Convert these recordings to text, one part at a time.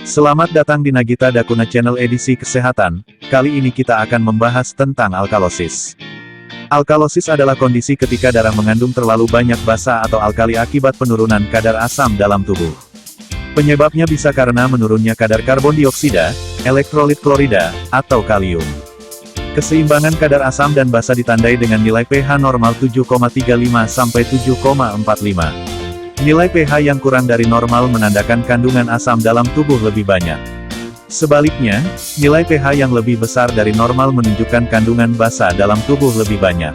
Selamat datang di Nagita Dakuna Channel edisi kesehatan. Kali ini kita akan membahas tentang alkalosis. Alkalosis adalah kondisi ketika darah mengandung terlalu banyak basa atau alkali akibat penurunan kadar asam dalam tubuh. Penyebabnya bisa karena menurunnya kadar karbon dioksida, elektrolit klorida, atau kalium. Keseimbangan kadar asam dan basa ditandai dengan nilai pH normal 7,35 sampai 7,45. Nilai pH yang kurang dari normal menandakan kandungan asam dalam tubuh lebih banyak. Sebaliknya, nilai pH yang lebih besar dari normal menunjukkan kandungan basa dalam tubuh lebih banyak.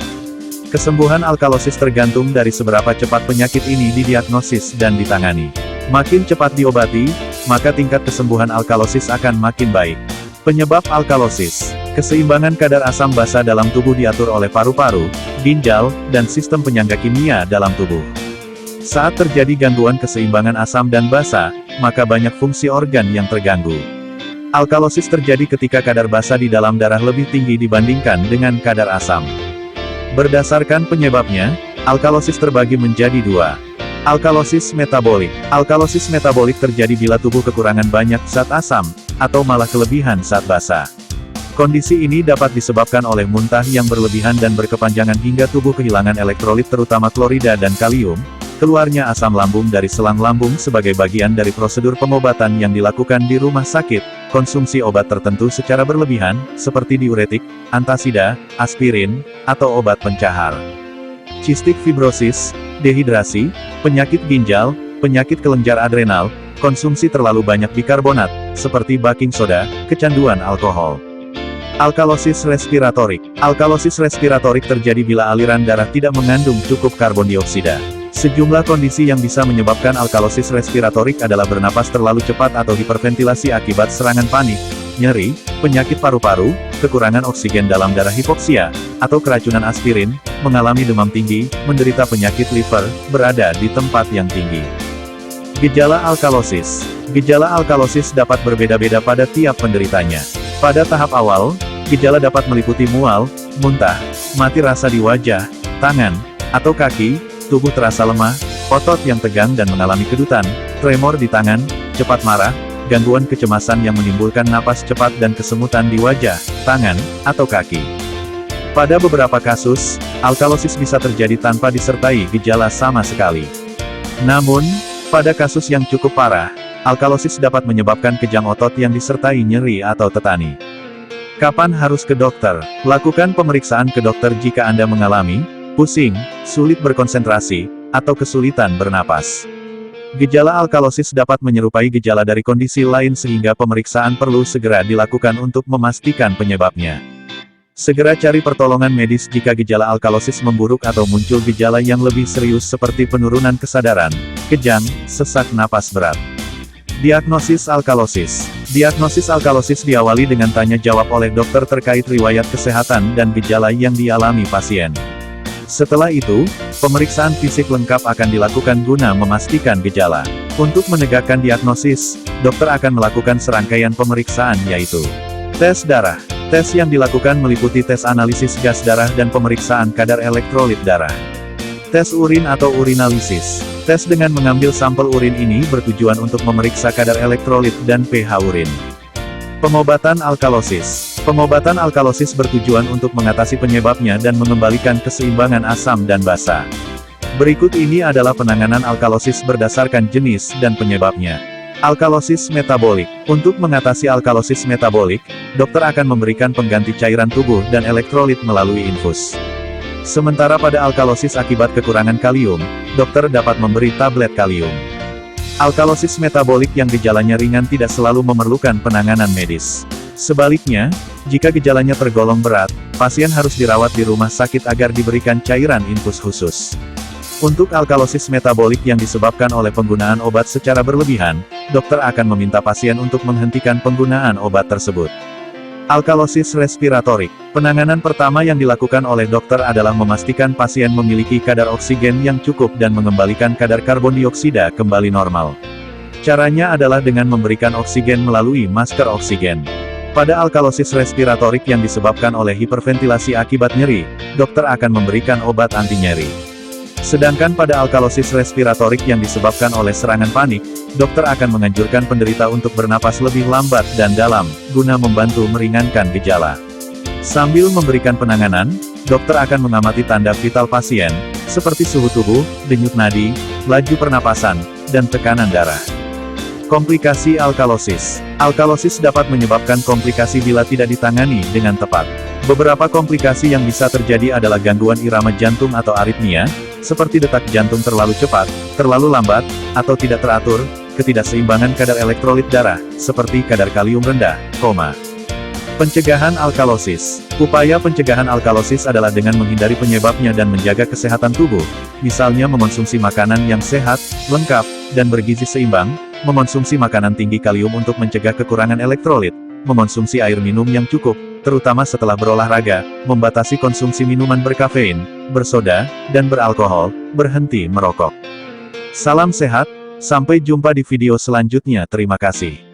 Kesembuhan alkalosis tergantung dari seberapa cepat penyakit ini didiagnosis dan ditangani. Makin cepat diobati, maka tingkat kesembuhan alkalosis akan makin baik. Penyebab alkalosis: keseimbangan kadar asam basa dalam tubuh diatur oleh paru-paru, ginjal, dan sistem penyangga kimia dalam tubuh. Saat terjadi gangguan keseimbangan asam dan basa, maka banyak fungsi organ yang terganggu. Alkalosis terjadi ketika kadar basa di dalam darah lebih tinggi dibandingkan dengan kadar asam. Berdasarkan penyebabnya, alkalosis terbagi menjadi dua. Alkalosis metabolik. Alkalosis metabolik terjadi bila tubuh kekurangan banyak zat asam, atau malah kelebihan zat basa. Kondisi ini dapat disebabkan oleh muntah yang berlebihan dan berkepanjangan hingga tubuh kehilangan elektrolit terutama klorida dan kalium. Keluarnya asam lambung dari selang lambung sebagai bagian dari prosedur pengobatan yang dilakukan di rumah sakit, konsumsi obat tertentu secara berlebihan, seperti diuretik, antasida, aspirin, atau obat pencahar. Cistik fibrosis, dehidrasi, penyakit ginjal, penyakit kelenjar adrenal, konsumsi terlalu banyak bikarbonat, seperti baking soda, kecanduan alkohol. Alkalosis respiratorik. Alkalosis respiratorik terjadi bila aliran darah tidak mengandung cukup karbon dioksida. Sejumlah kondisi yang bisa menyebabkan alkalosis respiratorik adalah bernapas terlalu cepat atau hiperventilasi akibat serangan panik, nyeri, penyakit paru-paru, kekurangan oksigen dalam darah hipoksia, atau keracunan aspirin, mengalami demam tinggi, menderita penyakit liver, berada di tempat yang tinggi. Gejala alkalosis. Gejala alkalosis dapat berbeda-beda pada tiap penderitanya. Pada tahap awal, gejala dapat meliputi mual, muntah, mati rasa di wajah, tangan, atau kaki, tubuh terasa lemah, otot yang tegang dan mengalami kedutan, tremor di tangan, cepat marah, gangguan kecemasan yang menimbulkan napas cepat dan kesemutan di wajah, tangan, atau kaki. Pada beberapa kasus, alkalosis bisa terjadi tanpa disertai gejala sama sekali. Namun, pada kasus yang cukup parah, alkalosis dapat menyebabkan kejang otot yang disertai nyeri atau tetani. Kapan harus ke dokter? Lakukan pemeriksaan ke dokter jika Anda mengalami pusing, sulit berkonsentrasi, atau kesulitan bernapas. Gejala alkalosis dapat menyerupai gejala dari kondisi lain sehingga pemeriksaan perlu segera dilakukan untuk memastikan penyebabnya. Segera cari pertolongan medis jika gejala alkalosis memburuk atau muncul gejala yang lebih serius seperti penurunan kesadaran, kejang, sesak napas berat. Diagnosis alkalosis. Diagnosis alkalosis diawali dengan tanya jawab oleh dokter terkait riwayat kesehatan dan gejala yang dialami pasien. Setelah itu, pemeriksaan fisik lengkap akan dilakukan guna memastikan gejala. Untuk menegakkan diagnosis, dokter akan melakukan serangkaian pemeriksaan yaitu tes darah. Tes yang dilakukan meliputi tes analisis gas darah dan pemeriksaan kadar elektrolit darah. Tes urin atau urinalisis. Tes dengan mengambil sampel urin ini bertujuan untuk memeriksa kadar elektrolit dan pH urin. Pengobatan alkalosis. Pengobatan alkalosis bertujuan untuk mengatasi penyebabnya dan mengembalikan keseimbangan asam dan basa. Berikut ini adalah penanganan alkalosis berdasarkan jenis dan penyebabnya. Alkalosis metabolik. Untuk mengatasi alkalosis metabolik, dokter akan memberikan pengganti cairan tubuh dan elektrolit melalui infus. Sementara pada alkalosis akibat kekurangan kalium, dokter dapat memberi tablet kalium. Alkalosis metabolik yang gejalanya ringan tidak selalu memerlukan penanganan medis. Sebaliknya, jika gejalanya tergolong berat, pasien harus dirawat di rumah sakit agar diberikan cairan infus khusus. Untuk alkalosis metabolik yang disebabkan oleh penggunaan obat secara berlebihan, dokter akan meminta pasien untuk menghentikan penggunaan obat tersebut. Alkalosis respiratorik. Penanganan pertama yang dilakukan oleh dokter adalah memastikan pasien memiliki kadar oksigen yang cukup dan mengembalikan kadar karbon dioksida kembali normal. Caranya adalah dengan memberikan oksigen melalui masker oksigen. Pada alkalosis respiratorik yang disebabkan oleh hiperventilasi akibat nyeri, dokter akan memberikan obat anti nyeri. Sedangkan pada alkalosis respiratorik yang disebabkan oleh serangan panik, dokter akan menganjurkan penderita untuk bernapas lebih lambat dan dalam, guna membantu meringankan gejala. Sambil memberikan penanganan, dokter akan mengamati tanda vital pasien, seperti suhu tubuh, denyut nadi, laju pernapasan, dan tekanan darah. Komplikasi alkalosis. Alkalosis dapat menyebabkan komplikasi bila tidak ditangani dengan tepat. Beberapa komplikasi yang bisa terjadi adalah gangguan irama jantung atau aritmia, seperti detak jantung terlalu cepat, terlalu lambat, atau tidak teratur, ketidakseimbangan kadar elektrolit darah, seperti kadar kalium rendah, koma. Pencegahan alkalosis. Upaya pencegahan alkalosis adalah dengan menghindari penyebabnya dan menjaga kesehatan tubuh, misalnya mengonsumsi makanan yang sehat, lengkap, dan bergizi seimbang, mengonsumsi makanan tinggi kalium untuk mencegah kekurangan elektrolit, mengonsumsi air minum yang cukup, terutama setelah berolahraga, membatasi konsumsi minuman berkafein, bersoda, dan beralkohol, berhenti merokok. Salam sehat, sampai jumpa di video selanjutnya. Terima kasih.